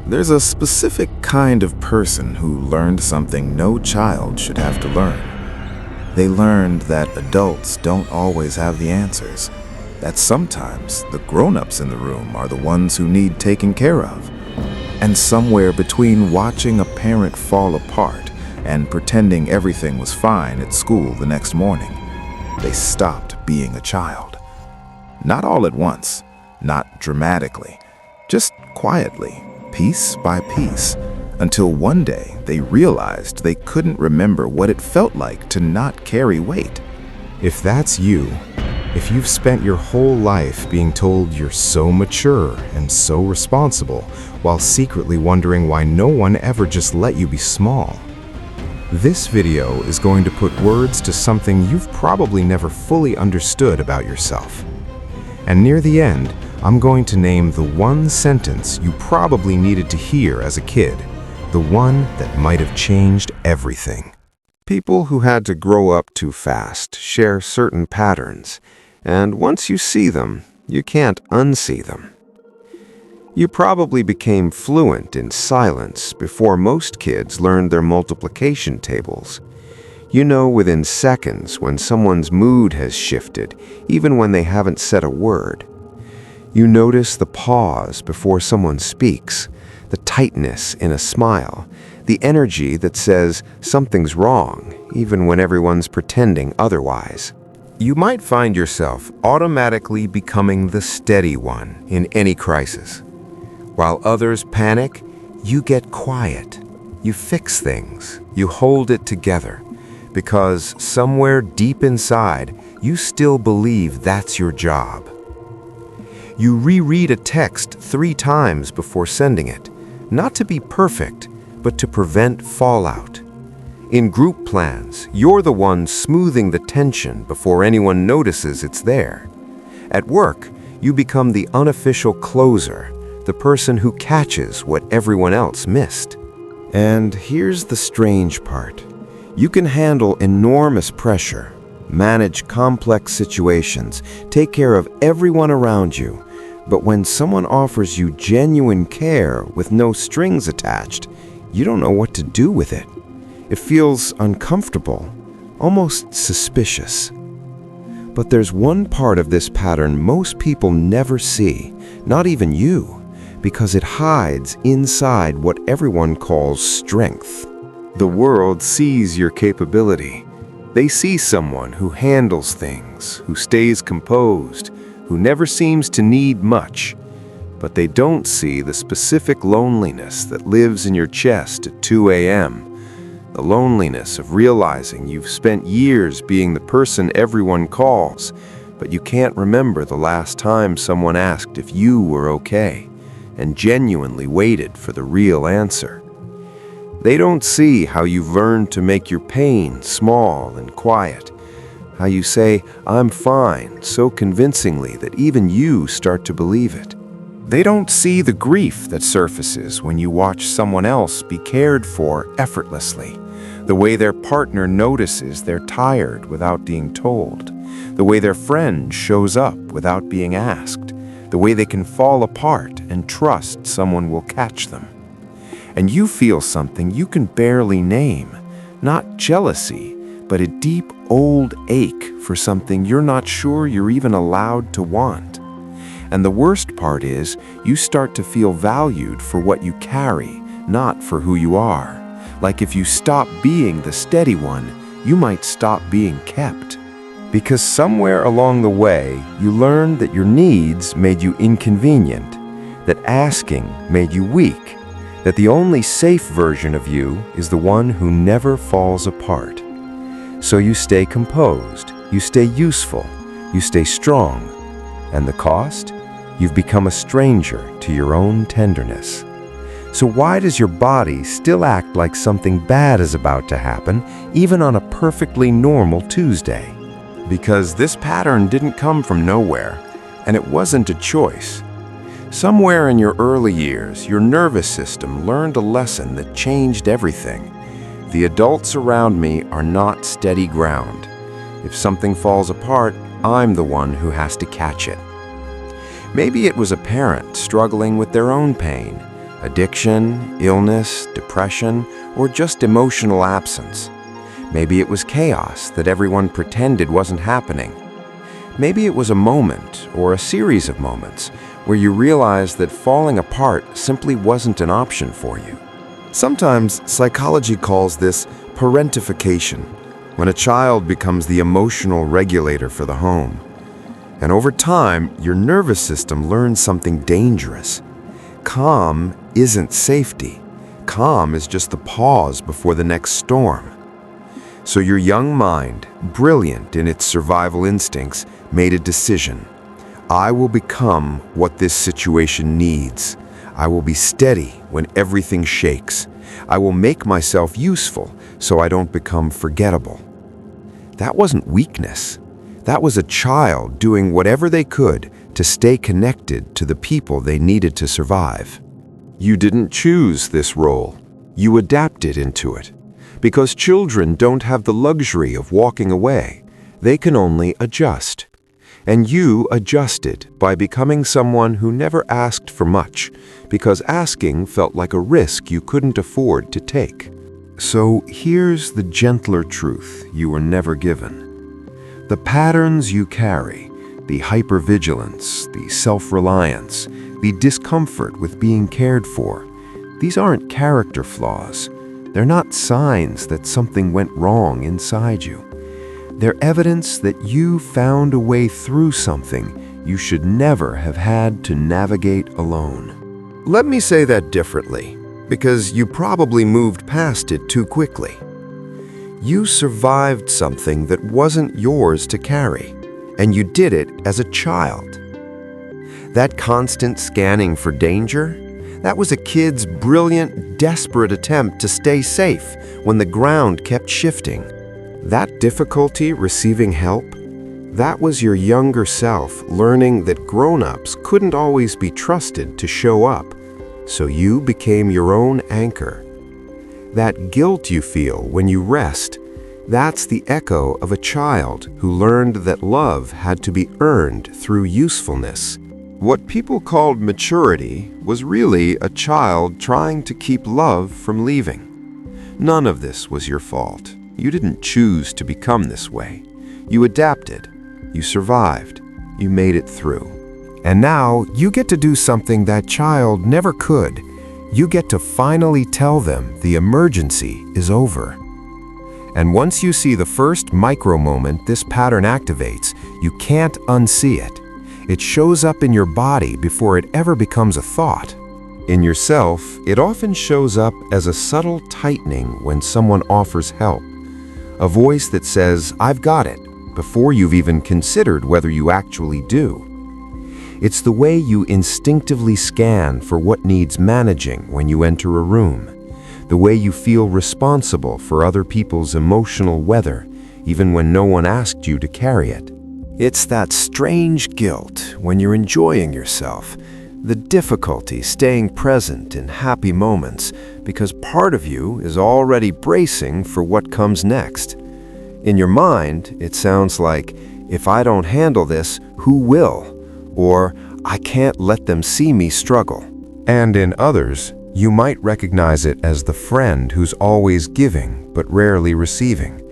There's a specific kind of person who learned something no child should have to learn. They learned that adults don't always have the answers, that sometimes the grown-ups in the room are the ones who need taken care of. And somewhere between watching a parent fall apart and pretending everything was fine at school the next morning, they stopped being a child. Not all at once, not dramatically, just quietly, piece by piece, until one day they realized they couldn't remember what it felt like to not carry weight. If that's you, if you've spent your whole life being told you're so mature and so responsible, while secretly wondering why no one ever just let you be small, this video is going to put words to something you've probably never fully understood about yourself. And near the end, I'm going to name the one sentence you probably needed to hear as a kid, the one that might have changed everything. People who had to grow up too fast share certain patterns, and once you see them, you can't unsee them. You probably became fluent in silence before most kids learned their multiplication tables. You know within seconds when someone's mood has shifted, even when they haven't said a word. You notice the pause before someone speaks, the tightness in a smile, the energy that says something's wrong, even when everyone's pretending otherwise. You might find yourself automatically becoming the steady one in any crisis. While others panic, you get quiet. You fix things. You hold it together. Because somewhere deep inside, you still believe that's your job. You reread a text 3 times before sending it, not to be perfect, but to prevent fallout. In group plans, you're the one smoothing the tension before anyone notices it's there. At work, you become the unofficial closer, the person who catches what everyone else missed. And here's the strange part. You can handle enormous pressure, manage complex situations, take care of everyone around you. But when someone offers you genuine care with no strings attached, you don't know what to do with it. It feels uncomfortable, almost suspicious. But there's one part of this pattern most people never see, not even you, because it hides inside what everyone calls strength. The world sees your capability. They see someone who handles things, who stays composed, who never seems to need much. But they don't see the specific loneliness that lives in your chest at 2 a.m. The loneliness of realizing you've spent years being the person everyone calls, but you can't remember the last time someone asked if you were okay, and genuinely waited for the real answer. They don't see how you've learned to make your pain small and quiet, how you say, "I'm fine," so convincingly that even you start to believe it. They don't see the grief that surfaces when you watch someone else be cared for effortlessly, the way their partner notices they're tired without being told, the way their friend shows up without being asked, the way they can fall apart and trust someone will catch them. And you feel something you can barely name, not jealousy, but a deep old ache for something you're not sure you're even allowed to want. And the worst part is, you start to feel valued for what you carry, not for who you are. Like if you stop being the steady one, you might stop being kept. Because somewhere along the way, you learned that your needs made you inconvenient, that asking made you weak, that the only safe version of you is the one who never falls apart. So you stay composed, you stay useful, you stay strong. And the cost? You've become a stranger to your own tenderness. So why does your body still act like something bad is about to happen, even on a perfectly normal Tuesday? Because this pattern didn't come from nowhere, and it wasn't a choice. Somewhere in your early years, your nervous system learned a lesson that changed everything. The adults around me are not steady ground. If something falls apart, I'm the one who has to catch it. Maybe it was a parent struggling with their own pain, a Addiction, illness, depression, or just emotional absence. Maybe it was chaos that everyone pretended wasn't happening. Maybe it was a moment or a series of moments where you realized that falling apart simply wasn't an option for you. Sometimes psychology calls this parentification, when a child becomes the emotional regulator for the home. And over time, your nervous system learns something dangerous. Calm isn't safety. Calm is just the pause before the next storm. So your young mind, brilliant in its survival instincts, made a decision. I will become what this situation needs. I will be steady when everything shakes. I will make myself useful so I don't become forgettable. That wasn't weakness. That was a child doing whatever they could to stay connected to the people they needed to survive. You didn't choose this role. You adapted into it. Because children don't have the luxury of walking away. They can only adjust. And you adjusted by becoming someone who never asked for much, because asking felt like a risk you couldn't afford to take. So here's the gentler truth you were never given. The patterns you carry, the hypervigilance, the self-reliance, the discomfort with being cared for, these aren't character flaws. They're not signs that something went wrong inside you. They're evidence that you found a way through something you should never have had to navigate alone. Let me say that differently, because you probably moved past it too quickly. You survived something that wasn't yours to carry, and you did it as a child. That constant scanning for danger, that was a kid's brilliant, desperate attempt to stay safe when the ground kept shifting. That difficulty receiving help, that was your younger self learning that grown-ups couldn't always be trusted to show up, so you became your own anchor. That guilt you feel when you rest, that's the echo of a child who learned that love had to be earned through usefulness. What people called maturity was really a child trying to keep love from leaving. None of this was your fault. You didn't choose to become this way. You adapted. You survived. You made it through. And now you get to do something that child never could. You get to finally tell them the emergency is over. And once you see the first micro moment this pattern activates, you can't unsee it. It shows up in your body before it ever becomes a thought. In yourself, it often shows up as a subtle tightening when someone offers help. A voice that says, "I've got it," before you've even considered whether you actually do. It's the way you instinctively scan for what needs managing when you enter a room. The way you feel responsible for other people's emotional weather, even when no one asked you to carry it. It's that strange guilt when you're enjoying yourself, the difficulty staying present in happy moments because part of you is already bracing for what comes next. In your mind, it sounds like, "If I don't handle this, who will?" Or, "I can't let them see me struggle." And in others, you might recognize it as the friend who's always giving but rarely receiving.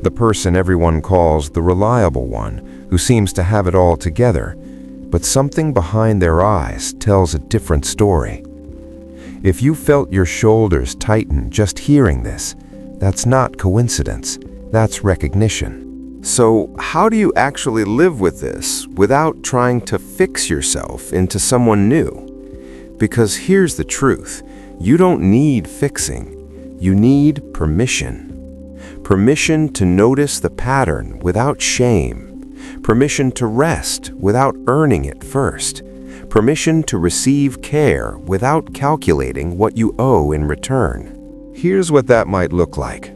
The person everyone calls the reliable one, who seems to have it all together, but something behind their eyes tells a different story. If you felt your shoulders tighten just hearing this, that's not coincidence, that's recognition. So how do you actually live with this without trying to fix yourself into someone new? Because here's the truth, you don't need fixing, you need permission. Permission to notice the pattern without shame. Permission to rest without earning it first. Permission to receive care without calculating what you owe in return. Here's what that might look like.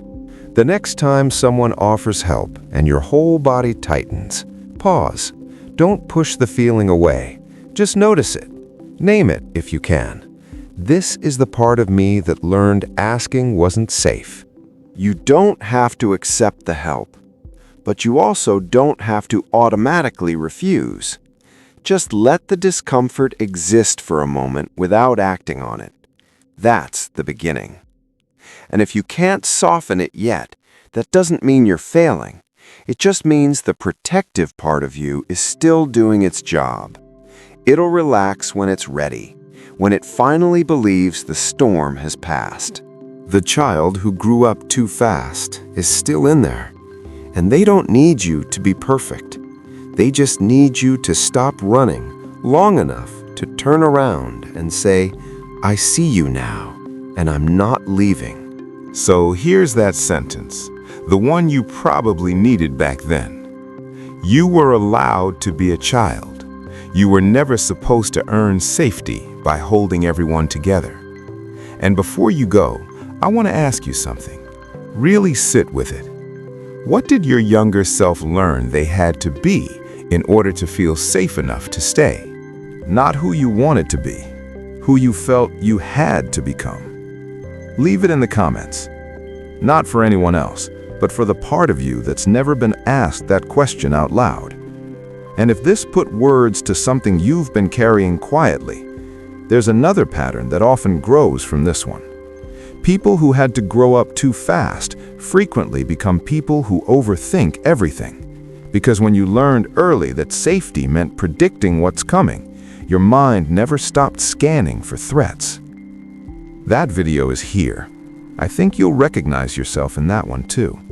The next time someone offers help and your whole body tightens, pause. Don't push the feeling away. Just notice it. Name it if you can. This is the part of me that learned asking wasn't safe. You don't have to accept the help, but you also don't have to automatically refuse. Just let the discomfort exist for a moment without acting on it. That's the beginning. And if you can't soften it yet, that doesn't mean you're failing. It just means the protective part of you is still doing its job. It'll relax when it's ready, when it finally believes the storm has passed. The child who grew up too fast is still in there, and they don't need you to be perfect. They just need you to stop running long enough to turn around and say, I see you now, and I'm not leaving. So here's that sentence, the one you probably needed back then. You were allowed to be a child. You were never supposed to earn safety by holding everyone together. And before you go, I want to ask you something. Really sit with it. What did your younger self learn they had to be in order to feel safe enough to stay? Not who you wanted to be, who you felt you had to become. Leave it in the comments. Not for anyone else, but for the part of you that's never been asked that question out loud. And if this put words to something you've been carrying quietly, there's another pattern that often grows from this one. People who had to grow up too fast frequently become people who overthink everything. Because when you learned early that safety meant predicting what's coming, your mind never stopped scanning for threats. That video is here. I think you'll recognize yourself in that one too.